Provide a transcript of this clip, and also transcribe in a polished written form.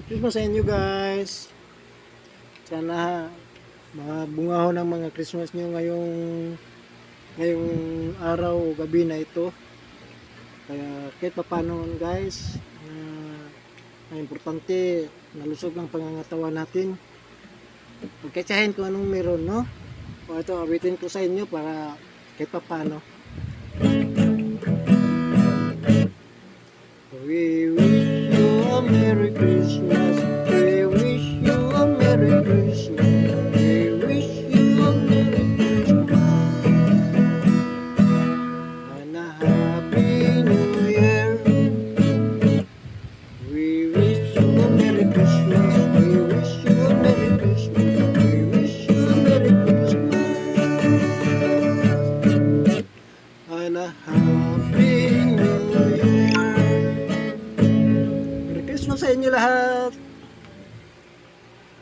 Christmas sa inyo guys. Sana mabungaho ng mga Christmas nyo ngayong araw o gabi na ito. Kaya kahit pa paano guys, ang importante nalusog ang pangangatawan natin. Pagkatsahin kung anong meron, no? O ito, awitin ko sa inyo para kahit pa paano. We wish you a Merry Christmas. We wish you a Merry Christmas. We wish you a Merry Christmas and a Happy New Year. We wish you a Merry Christmas. We wish you a Merry Christmas. We wish you a Merry Christmas and a Happy New Year. Merry Christmas sa inyo lahat.